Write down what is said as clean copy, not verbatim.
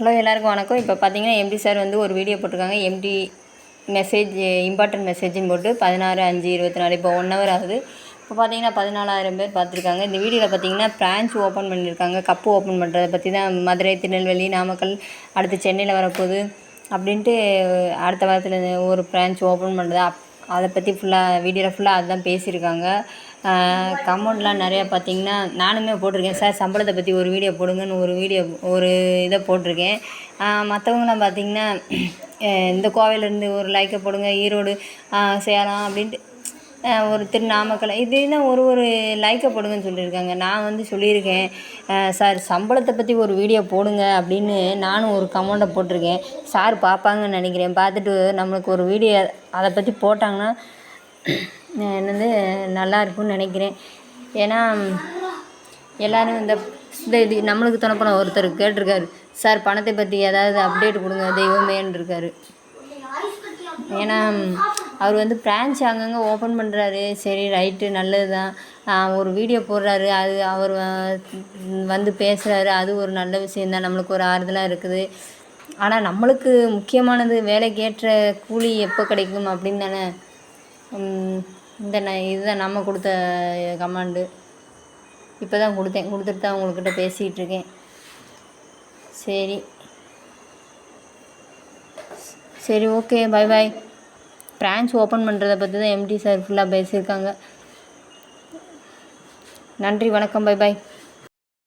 Hello எல்லாருக்கும் வணக்கம். இப்போ பார்த்தீங்கன்னா எம்டி சார் வந்து ஒரு வீடியோ போட்டிருக்காங்க. எம்டி மெசேஜ் இம்பார்ட்டன்ட் மெசேஜ்னு போட்டு 16/5/24 இப்போ 1 ஹவர் ஆகுது. இப்போ பார்த்தீங்கன்னா 14,000 பேர் பார்த்துருக்காங்க. இந்த வீடியோவில் பார்த்தீங்கன்னா பிரான்ச் ஓப்பன் பண்ணியிருக்காங்க. கப்பு ஓப்பன் பண்ணுறதை பற்றி தான். மதுரை, திருநெல்வேலி, நாமக்கல், அடுத்து சென்னையில் வரப்போகுது அப்படின்ட்டு அடுத்த வாரத்தில் ஒரு பிரான்ச் ஓப்பன் பண்ணுறது அதை பற்றி ஃபுல்லாக வீடியோவில் ஃபுல்லாக அதுதான் பேசியிருக்காங்க. கமெண்ட்லாம் நிறையா பார்த்தீங்கன்னா நானுமே போட்டிருக்கேன். சார் சம்பளத்தை பற்றி ஒரு வீடியோ போடுங்கன்னு ஒரு இதை போட்டிருக்கேன். மற்றவங்களாம் பார்த்தீங்கன்னா இந்த கோவையிலேருந்து ஒரு லைக்கை போடுங்க, ஈரோடு, சேலம் அப்படின்ட்டு ஒரு நாமக்கல் இதுனா ஒரு லைக்கை போடுங்கன்னு சொல்லியிருக்காங்க. நான் வந்து சொல்லியிருக்கேன், சார் சம்பளத்தை பற்றி ஒரு வீடியோ போடுங்க அப்படின்னு நானும் ஒரு கமெண்ட்டை போட்டிருக்கேன். சார் பார்ப்பாங்கன்னு நினைக்கிறேன். பார்த்துட்டு நம்மளுக்கு ஒரு வீடியோ அதை பற்றி போட்டாங்கன்னா என்னது நல்லா இருக்கும்னு நினைக்கிறேன். ஏன்னா எல்லோரும் இந்த இது நம்மளுக்கு துணைப்பன ஒருத்தர் கேட்டிருக்காரு, சார் பணத்தை பற்றி ஏதாவது அப்டேட் கொடுங்க தெய்வமேன்னு இருக்கார். ஏன்னா அவர் வந்து பிரான்ச் அங்கங்கே ஓப்பன் பண்ணுறாரு. சரி, ரைட்டு, நல்லது தான். ஒரு வீடியோ போடுறாரு, அது அவர் வந்து பேசுகிறாரு, அது ஒரு நல்ல விஷயந்தான். நம்மளுக்கு ஒரு ஆறுதலாக இருக்குது. ஆனால் நம்மளுக்கு முக்கியமானது வேலைக்கேற்ற கூலி எப்போ கிடைக்கும் அப்படின்னு தானே. இதுதான் நம்ம கொடுத்த கமாண்டு. இப்போ தான் கொடுத்துட்டு தான் உங்கள்கிட்ட பேசிகிட்டு இருக்கேன். சரி, okay, bye bye. Branch open பண்ணுறதை பற்றி தான் எம்டி சார் ஃபுல்லாக பேசியிருக்காங்க. நன்றி, வணக்கம், பை பாய்.